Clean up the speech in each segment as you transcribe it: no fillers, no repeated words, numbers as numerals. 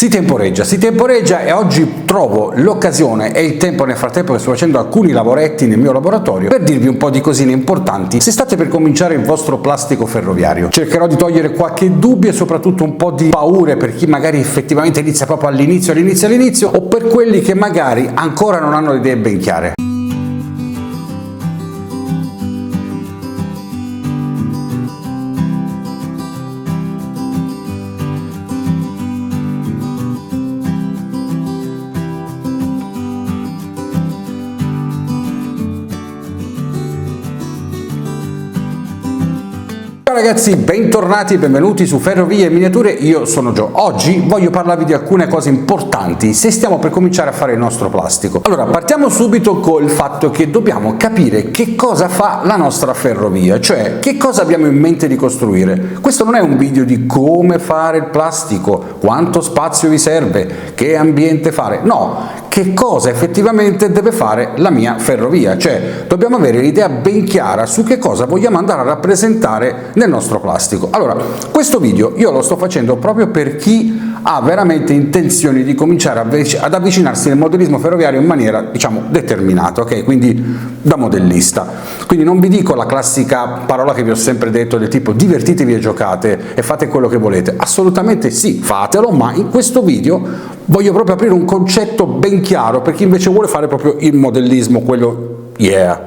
Si temporeggia e oggi trovo l'occasione e il tempo nel frattempo che sto facendo alcuni lavoretti nel mio laboratorio per dirvi un po' di cosine importanti se state per cominciare il vostro plastico ferroviario. Cercherò di togliere qualche dubbio e soprattutto un po' di paure per chi magari effettivamente inizia proprio all'inizio o per quelli che magari ancora non hanno le idee ben chiare. Ciao ragazzi, bentornati e benvenuti su Ferrovie e Miniature, io sono Gio. Oggi voglio parlarvi di alcune cose importanti se stiamo per cominciare a fare il nostro plastico. Allora, partiamo subito col fatto che dobbiamo capire che cosa fa la nostra ferrovia, cioè che cosa abbiamo in mente di costruire. Questo non è un video di come fare il plastico, quanto spazio vi serve, che ambiente fare, no, che cosa effettivamente deve fare la mia ferrovia, cioè dobbiamo avere l'idea ben chiara su che cosa vogliamo andare a rappresentare nel nostro plastico. Allora, questo video io lo sto facendo proprio per chi ha veramente intenzioni di cominciare ad avvicinarsi al modellismo ferroviario in maniera, diciamo, determinata, ok? Quindi da modellista. Quindi non vi dico la classica parola che vi ho sempre detto del tipo divertitevi e giocate e fate quello che volete. Assolutamente sì, fatelo, ma in questo video voglio proprio aprire un concetto ben chiaro per chi invece vuole fare proprio il modellismo, quello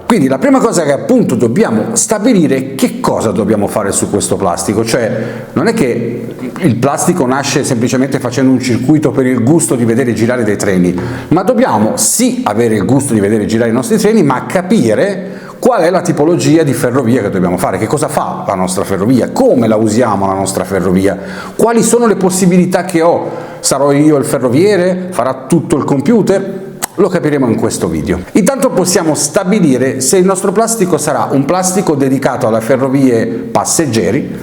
Quindi la prima cosa che appunto dobbiamo stabilire è che cosa dobbiamo fare su questo plastico, cioè non è che il plastico nasce semplicemente facendo un circuito per il gusto di vedere girare dei treni, ma dobbiamo sì avere il gusto di vedere girare i nostri treni, ma capire qual è la tipologia di ferrovia che dobbiamo fare, che cosa fa la nostra ferrovia, come la usiamo la nostra ferrovia, quali sono le possibilità che ho, sarò io il ferroviere, farà tutto il computer? Lo capiremo in questo video. Intanto possiamo stabilire se il nostro plastico sarà un plastico dedicato alle ferrovie passeggeri,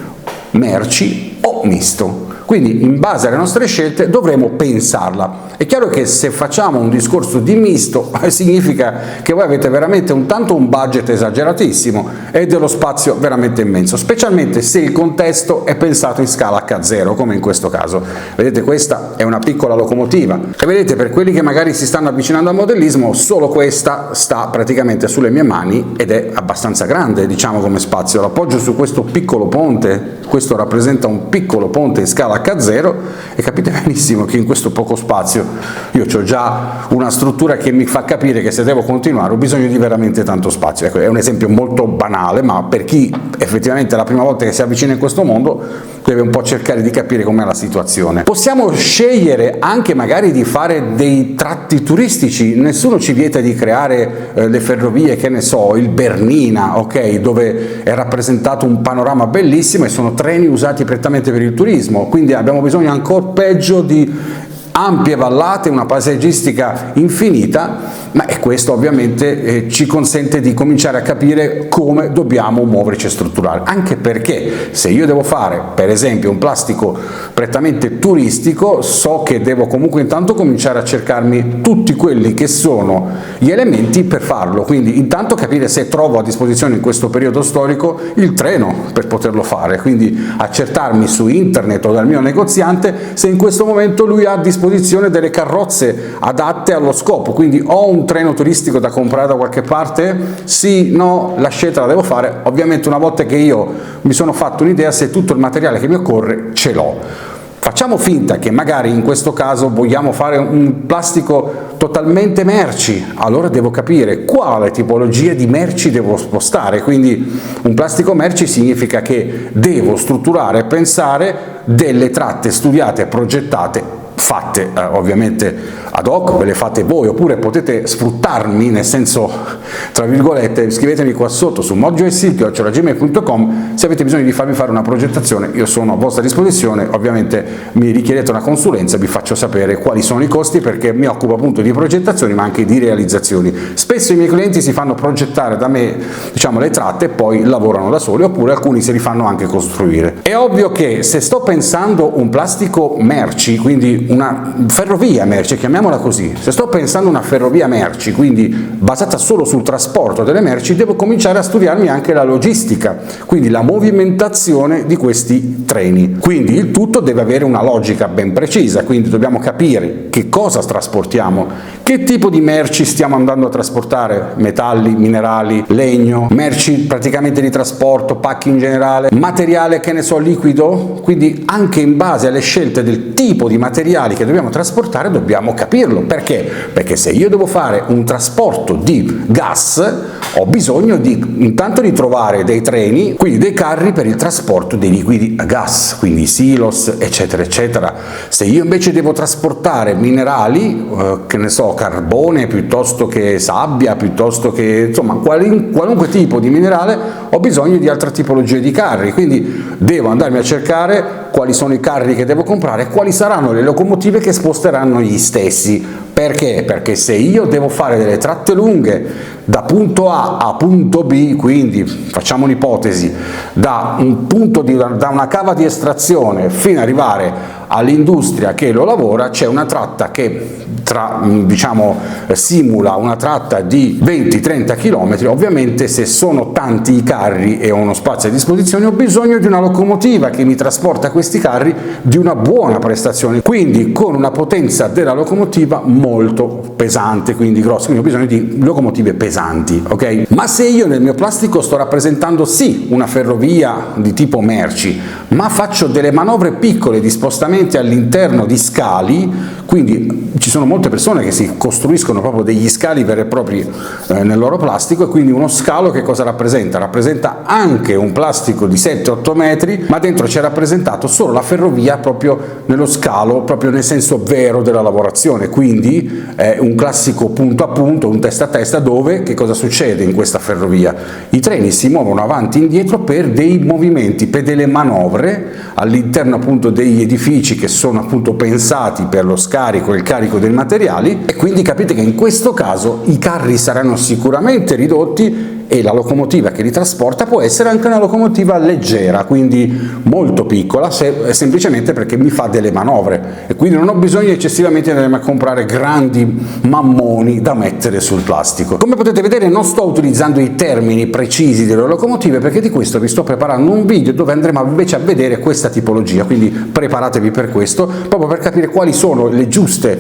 merci o misto. Quindi in base alle nostre scelte dovremo pensarla. È chiaro che se facciamo un discorso di misto significa che voi avete veramente tanto un budget esageratissimo e dello spazio veramente immenso, specialmente se il contesto è pensato in scala H0 come in questo caso. Vedete, questa è una piccola locomotiva e vedete, per quelli che magari si stanno avvicinando al modellismo, solo questa sta praticamente sulle mie mani ed è abbastanza grande, diciamo, come spazio. L'appoggio su questo piccolo ponte, questo rappresenta un piccolo ponte in scala H0 e capite benissimo che in questo poco spazio io ho già una struttura che mi fa capire che se devo continuare ho bisogno di veramente tanto spazio. Ecco, è un esempio molto banale, ma per chi effettivamente è la prima volta che si avvicina in questo mondo deve un po' cercare di capire com'è la situazione. Possiamo scegliere anche magari di fare dei tratti turistici, nessuno ci vieta di creare le ferrovie, che ne so, il Bernina, ok, dove è rappresentato un panorama bellissimo e sono treni usati prettamente per il turismo, quindi abbiamo bisogno ancora peggio di ampie vallate, una paesaggistica infinita, ma questo ovviamente ci consente di cominciare a capire come dobbiamo muoverci e strutturare, anche perché se io devo fare per esempio un plastico prettamente turistico, so che devo comunque intanto cominciare a cercarmi tutti quelli che sono gli elementi per farlo, quindi intanto capire se trovo a disposizione in questo periodo storico il treno per poterlo fare, quindi accertarmi su internet o dal mio negoziante se in questo momento lui ha a disposizione delle carrozze adatte allo scopo. Quindi ho un treno turistico da comprare da qualche parte? Sì, no, la scelta la devo fare ovviamente una volta che io mi sono fatto un'idea se tutto il materiale che mi occorre ce l'ho. Facciamo finta che magari in questo caso vogliamo fare un plastico totalmente merci, allora devo capire quale tipologia di merci devo spostare, quindi un plastico merci significa che devo strutturare e pensare delle tratte studiate, progettate, fatte ovviamente ad hoc, ve le fate voi, oppure potete sfruttarmi, nel senso, tra virgolette, scrivetemi qua sotto su moggioesilchio@gmail.com se avete bisogno di farmi fare una progettazione, io sono a vostra disposizione, ovviamente mi richiedete una consulenza, vi faccio sapere quali sono i costi perché mi occupo appunto di progettazioni ma anche di realizzazioni. Spesso i miei clienti si fanno progettare da me, diciamo, le tratte e poi lavorano da soli, oppure alcuni se li fanno anche costruire. È ovvio che se sto pensando un plastico merci, quindi quindi una ferrovia merci, chiamiamola così. Se sto pensando a una ferrovia merci, quindi basata solo sul trasporto delle merci, devo cominciare a studiarmi anche la logistica, quindi la movimentazione di questi treni. Quindi il tutto deve avere una logica ben precisa, quindi dobbiamo capire che cosa trasportiamo, che tipo di merci stiamo andando a trasportare, metalli, minerali, legno, merci praticamente di trasporto, pacchi in generale, materiale che ne so liquido, quindi anche in base alle scelte del tipo di materiali che dobbiamo trasportare dobbiamo capirlo. Perché? Perché se io devo fare un trasporto di gas ho bisogno intanto di trovare dei treni, quindi dei carri per il trasporto dei liquidi a gas, quindi silos eccetera eccetera. Se io invece devo trasportare minerali, che ne so, carbone piuttosto che sabbia, piuttosto che insomma qualunque tipo di minerale, ho bisogno di altre tipologie di carri, quindi devo andarmi a cercare quali sono i carri che devo comprare, quali saranno le locomotive che sposteranno gli stessi. Perché? Perché se io devo fare delle tratte lunghe da punto A a punto B, quindi facciamo un'ipotesi, da una cava di estrazione fino ad arrivare all'industria che lo lavora, c'è una tratta che simula una tratta di 20-30 km, ovviamente se sono tanti i carri e ho uno spazio a disposizione ho bisogno di una locomotiva che mi trasporta questi carri di una buona prestazione, quindi con una potenza della locomotiva molto pesante, quindi grossa, quindi ho bisogno di locomotive pesanti, ok? Ma se io nel mio plastico sto rappresentando sì una ferrovia di tipo merci, ma faccio delle manovre piccole di spostamenti all'interno di scali, quindi ci sono molte persone che si costruiscono proprio degli scali veri e propri nel loro plastico, e quindi uno scalo che cosa rappresenta? Rappresenta anche un plastico di 7-8 metri, ma dentro c'è rappresentato solo la ferrovia proprio nello scalo, proprio nel senso vero della lavorazione, quindi è un classico punto a punto, un testa a testa, dove che cosa succede in questa ferrovia? I treni si muovono avanti e indietro per dei movimenti, per delle manovre all'interno appunto degli edifici che sono appunto pensati per lo scarico e il carico dei materiali, e quindi capite che in questo caso i carri saranno sicuramente ridotti e la locomotiva che li trasporta può essere anche una locomotiva leggera, quindi molto piccola, semplicemente perché mi fa delle manovre e quindi non ho bisogno eccessivamente di andare a comprare grandi mammoni da mettere sul plastico. Come potete vedere non sto utilizzando i termini precisi delle locomotive, perché di questo vi sto preparando un video dove andremo invece a vedere questa tipologia, quindi preparatevi per questo, proprio per capire quali sono le giuste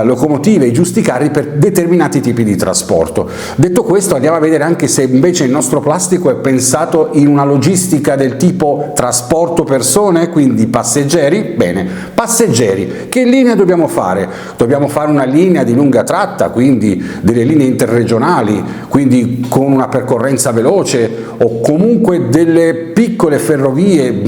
locomotive, i giusti carri per determinati tipi di trasporto. Detto questo, andiamo a vedere anche se invece il nostro plastico è pensato in una logistica del tipo trasporto persone, quindi passeggeri. Bene, passeggeri, che linea dobbiamo fare? Dobbiamo fare una linea di lunga tratta, quindi delle linee interregionali, quindi con una percorrenza veloce, o comunque delle piccole ferrovie,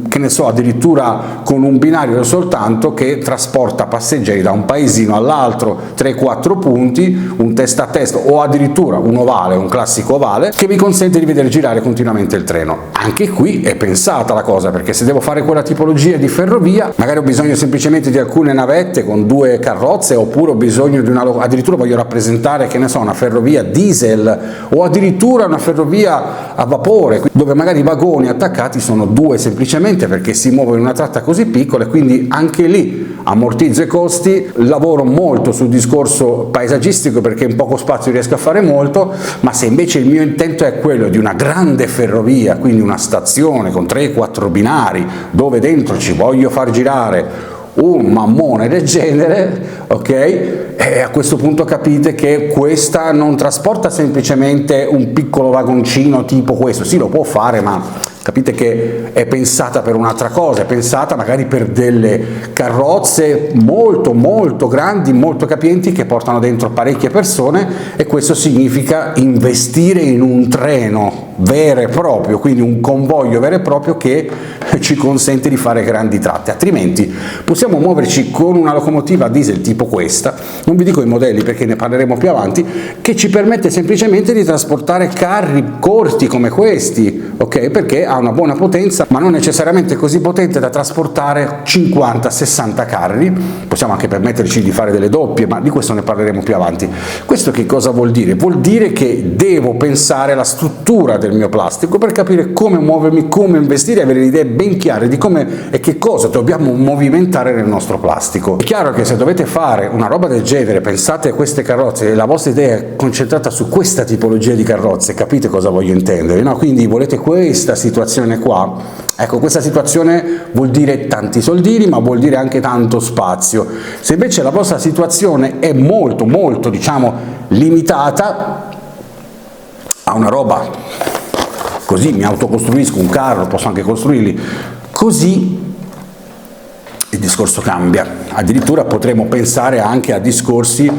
che ne so, addirittura con un binario soltanto che trasporta passeggeri da un paesino all'altro, 3-4 punti, un testa a testa o addirittura un ovale, un classico ovale, che mi consente di vedere girare continuamente il treno. Anche qui è pensata la cosa, perché se devo fare quella tipologia di ferrovia magari ho bisogno semplicemente di alcune navette con 2 carrozze, oppure ho bisogno di addirittura voglio rappresentare, che ne so, una ferrovia diesel o addirittura una ferrovia a vapore, dove magari i vagoni attaccati sono 2 semplicemente perché si muovono in una tratta così piccola, e quindi anche lì ammortizzo i costi, lavoro molto sul discorso paesaggistico perché in poco spazio riesco a fare molto. Ma se invece il mio intento è quello di una grande ferrovia, quindi una stazione con 3-4 binari dove dentro ci voglio far girare un mammone del genere, ok? E a questo punto capite che questa non trasporta semplicemente un piccolo vagoncino tipo questo, sì, lo può fare, ma capite che è pensata per un'altra cosa, è pensata magari per delle carrozze molto molto grandi, molto capienti, che portano dentro parecchie persone, e questo significa investire in un treno vero e proprio, quindi un convoglio vero e proprio che ci consente di fare grandi tratte. Altrimenti possiamo muoverci con una locomotiva diesel tipo questa, non vi dico i modelli perché ne parleremo più avanti, che ci permette semplicemente di trasportare carri corti come questi, ok? Perché ha ha una buona potenza, ma non necessariamente così potente da trasportare 50-60 carri. Possiamo anche permetterci di fare delle doppie, ma di questo ne parleremo più avanti. Questo che cosa vuol dire? Vuol dire che devo pensare alla struttura del mio plastico per capire come muovermi, come investire, avere le idee ben chiare di come e che cosa dobbiamo movimentare nel nostro plastico. È chiaro che se dovete fare una roba del genere, pensate a queste carrozze e la vostra idea è concentrata su questa tipologia di carrozze, capite cosa voglio intendere, no? Quindi volete questa situazione qua, ecco, questa situazione vuol dire tanti soldini, ma vuol dire anche tanto spazio. Se invece la vostra situazione è molto diciamo limitata a una roba così, mi autocostruisco un carro, posso anche costruirli così, il discorso cambia. Addirittura potremo pensare anche a discorsi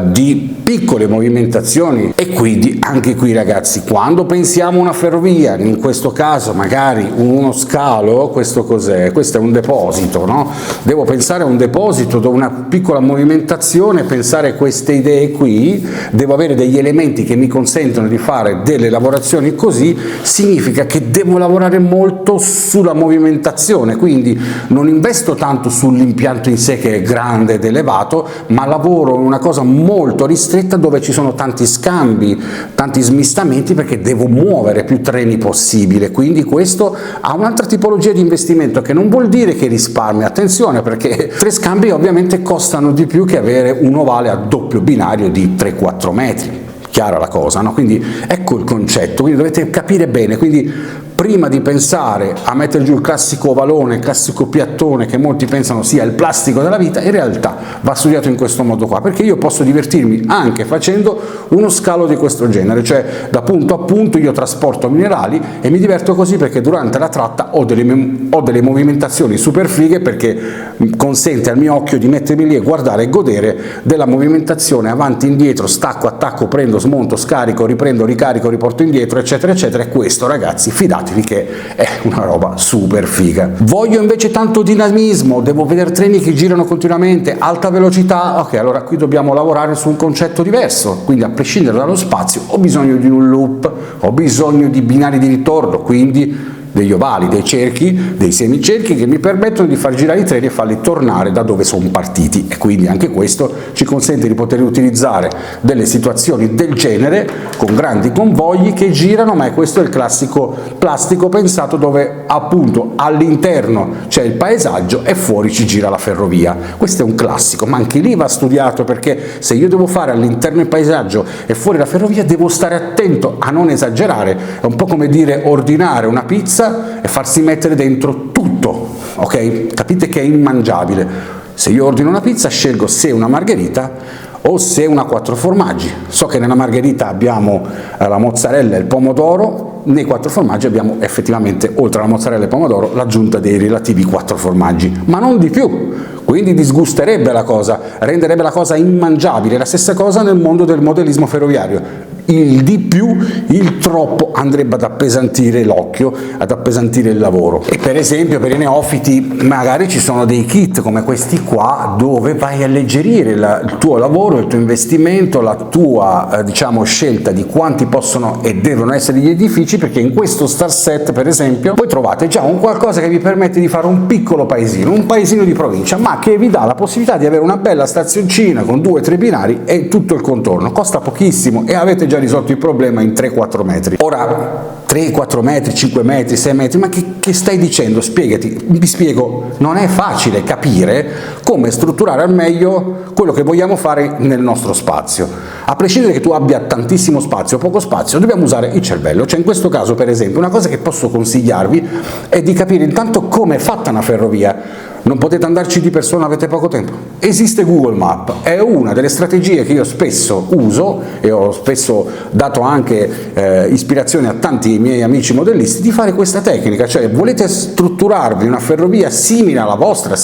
di piccole movimentazioni, e quindi anche qui ragazzi, quando pensiamo a una ferrovia, in questo caso magari uno scalo, questo cos'è? Questo è un deposito, no? Devo pensare a un deposito dove una piccola movimentazione, pensare a queste idee qui, devo avere degli elementi che mi consentono di fare delle lavorazioni così, significa che devo lavorare molto sulla movimentazione, quindi non investo tanto sull'impianto in sé che è grande ed elevato, ma lavoro in una cosa molto ristretta dove ci sono tanti scambi, tanti smistamenti, perché devo muovere più treni possibile. Quindi questo ha un'altra tipologia di investimento, che non vuol dire che risparmio, attenzione, perché 3 scambi ovviamente costano di più che avere un ovale a doppio binario di 3-4 metri. Chiara la cosa, no? Quindi ecco il concetto, quindi dovete capire bene. Quindi prima di pensare a mettere giù il classico ovalone, il classico piattone che molti pensano sia il plastico della vita, in realtà va studiato in questo modo qua, perché io posso divertirmi anche facendo uno scalo di questo genere, cioè da punto a punto io trasporto minerali e mi diverto così, perché durante la tratta ho delle movimentazioni super fighe, perché consente al mio occhio di mettermi lì e guardare e godere della movimentazione avanti, indietro, stacco, attacco, prendo, smonto, scarico, riprendo, ricarico, riporto indietro, eccetera eccetera. E questo ragazzi, fidatevi che è una roba super figa. Voglio invece tanto dinamismo, devo vedere treni che girano continuamente, alta velocità, ok, allora qui dobbiamo lavorare su un concetto diverso, quindi a prescindere dallo spazio ho bisogno di un loop, ho bisogno di binari di ritorno, quindi degli ovali, dei cerchi, dei semicerchi che mi permettono di far girare i treni e farli tornare da dove sono partiti, e quindi anche questo ci consente di poter utilizzare delle situazioni del genere con grandi convogli che girano, ma questo è il classico plastico pensato dove appunto all'interno c'è il paesaggio e fuori ci gira la ferrovia. Questo è un classico, ma anche lì va studiato, perché se io devo fare all'interno il paesaggio e fuori la ferrovia devo stare attento a non esagerare. È un po' come dire ordinare una pizza e farsi mettere dentro tutto, ok? Capite che è immangiabile. Se io ordino una pizza scelgo se una margherita o se una 4 formaggi. So che nella margherita abbiamo la mozzarella e il pomodoro, nei 4 formaggi abbiamo effettivamente, oltre alla mozzarella e al pomodoro, l'aggiunta dei relativi 4 formaggi, ma non di più. Quindi disgusterebbe la cosa, renderebbe la cosa immangiabile. La stessa cosa nel mondo del modellismo ferroviario. Il di più, il troppo andrebbe ad appesantire l'occhio, ad appesantire il lavoro. E per esempio per i neofiti magari ci sono dei kit come questi qua dove vai a alleggerire il tuo lavoro, il tuo investimento, la tua diciamo scelta di quanti possono e devono essere gli edifici, perché in questo star set per esempio voi trovate già un qualcosa che vi permette di fare un piccolo paesino, un paesino di provincia, ma che vi dà la possibilità di avere una bella stazioncina con 2-3 binari e tutto il contorno. Costa pochissimo e avete già risolto il problema in 3-4 metri. Ora 3-4 metri, 5 metri, 6 metri, ma che stai dicendo? Spiegati. Vi spiego, non è facile capire come strutturare al meglio quello che vogliamo fare nel nostro spazio. A prescindere che tu abbia tantissimo spazio o poco spazio, dobbiamo usare il cervello. Cioè in questo caso per esempio una cosa che posso consigliarvi è di capire intanto come è fatta una ferrovia. Non potete andarci di persona, avete poco tempo. Esiste Google Map, è una delle strategie che io spesso uso e ho spesso dato anche ispirazione a tanti miei amici modellisti di fare questa tecnica, cioè volete strutturarvi una ferrovia simile alla vostra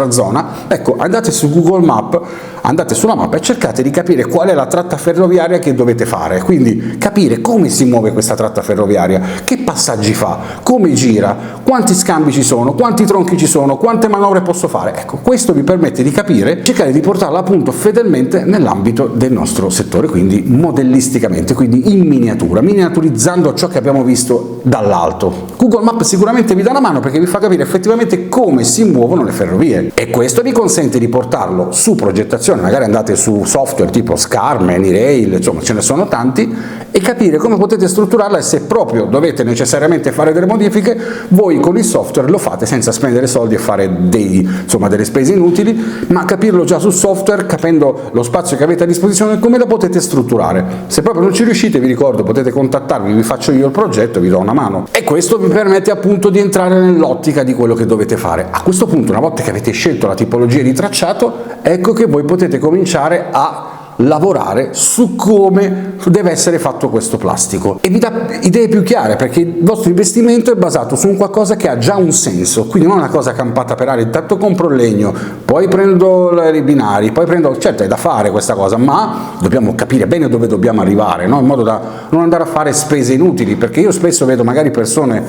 zona, ecco, andate su Google Map, andate sulla mappa e cercate di capire qual è la tratta ferroviaria che dovete fare, quindi capire come si muove questa tratta ferroviaria, che passaggi fa, come gira, quanti scambi ci sono, quanti tronchi ci sono, quante manovre posso fare. Ecco, questo vi permette di capire capire, cercare di portarla appunto fedelmente nell'ambito del nostro settore, quindi modellisticamente, quindi in miniatura, miniaturizzando ciò che abbiamo visto dall'alto. Google Maps sicuramente vi dà una mano perché vi fa capire effettivamente come si muovono le ferrovie, e questo vi consente di portarlo su progettazione, magari andate su software tipo Scarm, AnyRail, insomma ce ne sono tanti, e capire come potete strutturarla, e se proprio dovete necessariamente fare delle modifiche, voi con il software lo fate senza spendere soldi e fare delle spese inutili, ma capirlo già sul software, capendo lo spazio che avete a disposizione, come lo potete strutturare. Se proprio non ci riuscite, vi ricordo, potete contattarmi, vi faccio io il progetto, vi do una mano, e questo vi permette appunto di entrare nell'ottica di quello che dovete fare. A questo punto, una volta che avete scelto la tipologia di tracciato, ecco che voi potete cominciare a lavorare su come deve essere fatto questo plastico, e vi dà idee più chiare, perché il vostro investimento è basato su un qualcosa che ha già un senso, quindi non una cosa campata per aria. Intanto compro il legno, poi prendo i binari, poi prendo, certo è da fare questa cosa, ma dobbiamo capire bene dove dobbiamo arrivare, no? In modo da non andare a fare spese inutili, perché io spesso vedo magari persone,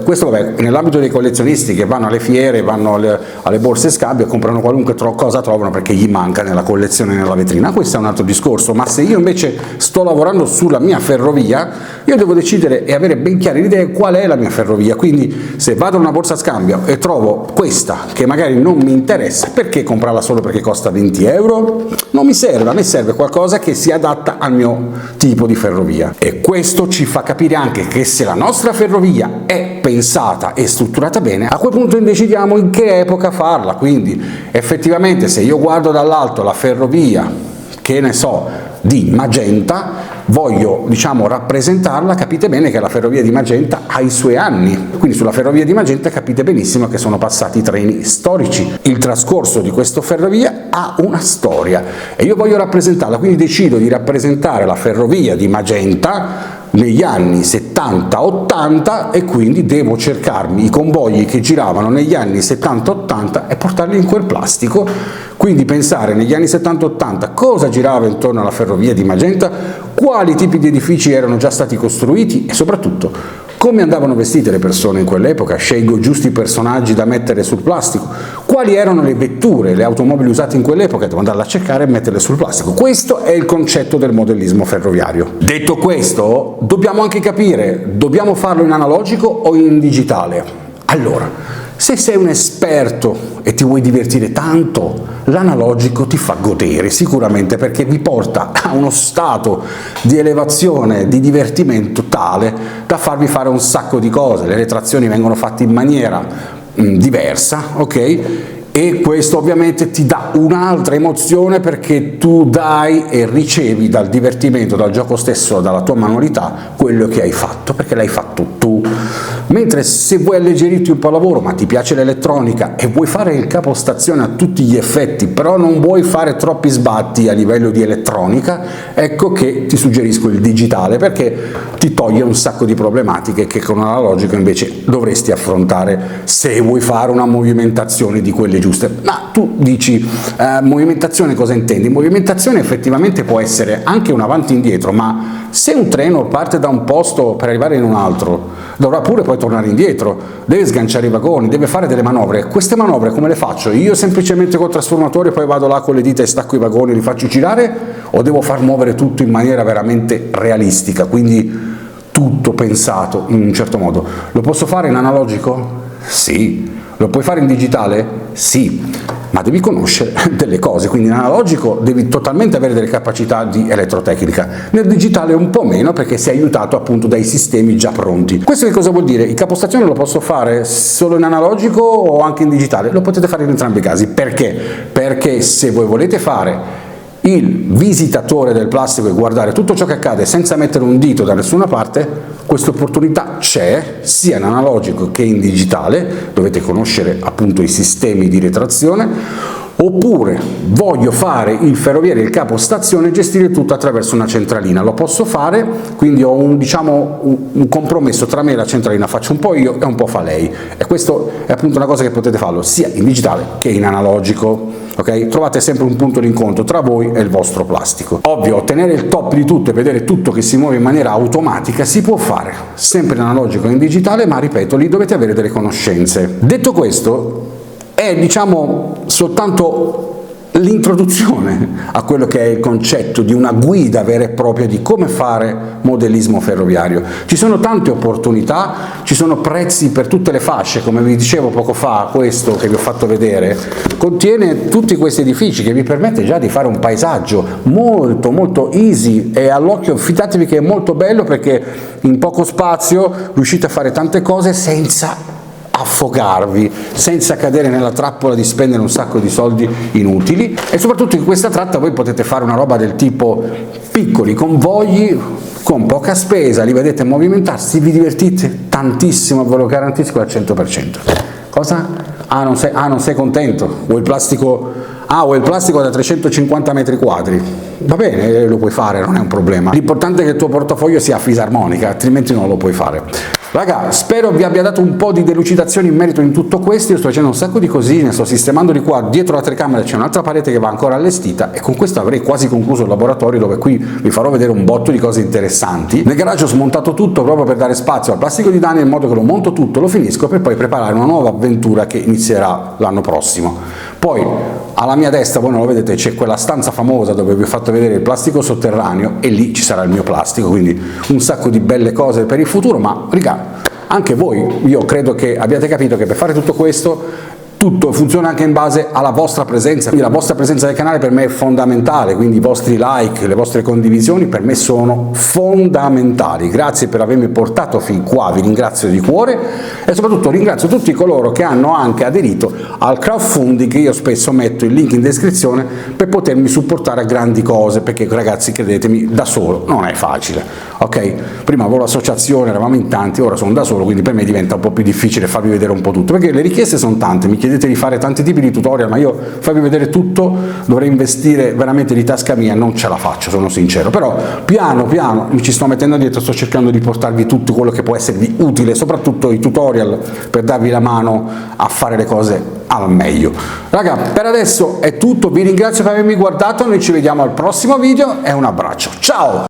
questo vabbè, nell'ambito dei collezionisti, che vanno alle fiere, vanno alle borse scambio e comprano qualunque cosa trovano perché gli manca nella collezione, nella vetrina. Questo è un altro discorso, ma se io invece sto lavorando sulla mia ferrovia, io devo decidere e avere ben chiare l'idea qual è la mia ferrovia. Quindi se vado a una borsa scambio e trovo questa che magari non mi interessa, perché comprarla solo perché costa 20 euro? Non mi serve, a me serve qualcosa che si adatta al mio tipo di ferrovia, e questo ci fa capire anche che se la nostra ferrovia è pensata e strutturata bene, a quel punto decidiamo in che epoca farla. Quindi effettivamente se io guardo dall'alto la ferrovia, che ne so, di Magenta, voglio rappresentarla, capite bene che la ferrovia di Magenta ha i suoi anni, quindi sulla ferrovia di Magenta capite benissimo che sono passati i treni storici, il trascorso di questa ferrovia ha una storia e io voglio rappresentarla, quindi decido di rappresentare la ferrovia di Magenta negli anni 70-80, e quindi devo cercarmi i convogli che giravano negli anni 70-80 e portarli in quel plastico. Quindi pensare negli anni 70-80 cosa girava intorno alla ferrovia di Magenta, quali tipi di edifici erano già stati costruiti e soprattutto come andavano vestite le persone in quell'epoca. Scelgo giusti personaggi da mettere sul plastico, quali erano le vetture, le automobili usate in quell'epoca, devo andarle a cercare e metterle sul plastico. Questo è il concetto del modellismo ferroviario. Detto questo, dobbiamo anche capire, dobbiamo farlo in analogico o in digitale? Allora, se sei un esperto e ti vuoi divertire tanto, l'analogico ti fa godere sicuramente, perché vi porta a uno stato di elevazione, di divertimento tale da farvi fare un sacco di cose. Le retrazioni vengono fatte in maniera diversa, ok? E questo ovviamente ti dà un'altra emozione, perché tu dai e ricevi dal divertimento, dal gioco stesso, dalla tua manualità, quello che hai fatto, perché l'hai fatto tu. Mentre se vuoi alleggerirti un po' il lavoro, ma ti piace l'elettronica e vuoi fare il capostazione a tutti gli effetti, però non vuoi fare troppi sbatti a livello di elettronica, ecco che ti suggerisco il digitale, perché ti toglie un sacco di problematiche che con l'analogico invece dovresti affrontare se vuoi fare una movimentazione di quelle giuste. Ma tu dici, movimentazione cosa intendi? Movimentazione effettivamente può essere anche un avanti e indietro, ma se un treno parte da un posto per arrivare in un altro, dovrà pure poi tornare indietro, deve sganciare i vagoni, deve fare delle manovre. Queste manovre come le faccio? Io semplicemente col trasformatore poi vado là con le dita e stacco i vagoni e li faccio girare, o devo far muovere tutto in maniera veramente realistica, quindi tutto pensato in un certo modo? Lo posso fare in analogico? Sì. Lo puoi fare in digitale? Sì, ma devi conoscere delle cose, quindi in analogico devi totalmente avere delle capacità di elettrotecnica, nel digitale un po' meno, perché sei aiutato appunto dai sistemi già pronti. Questo che cosa vuol dire? Il capostazione lo posso fare solo in analogico o anche in digitale? Lo potete fare in entrambi i casi. Perché? Perché se voi volete fare il visitatore del plastico e guardare tutto ciò che accade senza mettere un dito da nessuna parte, questa opportunità c'è sia in analogico che in digitale. Dovete conoscere appunto i sistemi di retrazione. Oppure voglio fare il ferroviere, il capostazione, e gestire tutto attraverso una centralina. Lo posso fare, quindi ho un compromesso tra me e la centralina, faccio un po' io e un po' fa lei, e questo è appunto una cosa che potete farlo sia in digitale che in analogico. Okay? Trovate sempre un punto di incontro tra voi e il vostro plastico. Ovvio, ottenere il top di tutto e vedere tutto che si muove in maniera automatica si può fare sempre in analogico e in digitale, ma ripeto, lì dovete avere delle conoscenze. Detto questo, è soltanto l'introduzione a quello che è il concetto di una guida vera e propria di come fare modellismo ferroviario. Ci sono tante opportunità, ci sono prezzi per tutte le fasce, come vi dicevo poco fa, questo che vi ho fatto vedere contiene tutti questi edifici che vi permette già di fare un paesaggio molto easy e all'occhio fidatevi che è molto bello perché in poco spazio riuscite a fare tante cose senza affogarvi, senza cadere nella trappola di spendere un sacco di soldi inutili, e soprattutto in questa tratta voi potete fare una roba del tipo piccoli convogli con poca spesa, li vedete movimentarsi, vi divertite tantissimo, ve lo garantisco al 100%. Cosa? Non sei contento? Vuoi il plastico? Vuoi il plastico da 350 metri quadri? Va bene, lo puoi fare, non è un problema. L'importante è che il tuo portafoglio sia a fisarmonica, altrimenti non lo puoi fare. Raga, spero vi abbia dato un po' di delucidazione in merito in tutto questo. Io sto facendo un sacco di cosine, sto sistemando di qua, dietro la telecamera c'è un'altra parete che va ancora allestita e con questo avrei quasi concluso il laboratorio, dove qui vi farò vedere un botto di cose interessanti. Nel garage ho smontato tutto proprio per dare spazio al plastico di Daniel, in modo che lo monto tutto, lo finisco per poi preparare una nuova avventura che inizierà l'anno prossimo. Poi alla mia destra, voi non lo vedete, c'è quella stanza famosa dove vi ho fatto vedere il plastico sotterraneo e lì ci sarà il mio plastico, quindi un sacco di belle cose per il futuro. Ma raga, anche voi, io credo che abbiate capito che per fare tutto questo tutto funziona anche in base alla vostra presenza, quindi la vostra presenza del canale per me è fondamentale, quindi i vostri like, le vostre condivisioni per me sono fondamentali. Grazie per avermi portato fin qua, vi ringrazio di cuore e soprattutto ringrazio tutti coloro che hanno anche aderito al crowdfunding, che io spesso metto il link in descrizione per potermi supportare a grandi cose, perché ragazzi credetemi, da solo non è facile, ok? Prima avevo l'associazione, eravamo in tanti, ora sono da solo, quindi per me diventa un po' più difficile farvi vedere un po' tutto, perché le richieste sono tante, mi chiedete di fare tanti tipi di tutorial, ma io farvi vedere tutto dovrei investire veramente di tasca mia, non ce la faccio, sono sincero, però piano piano mi ci sto mettendo dietro, sto cercando di portarvi tutto quello che può esservi utile, soprattutto i tutorial per darvi la mano a fare le cose al meglio. Raga, per adesso è tutto, vi ringrazio per avermi guardato, noi ci vediamo al prossimo video e un abbraccio, ciao!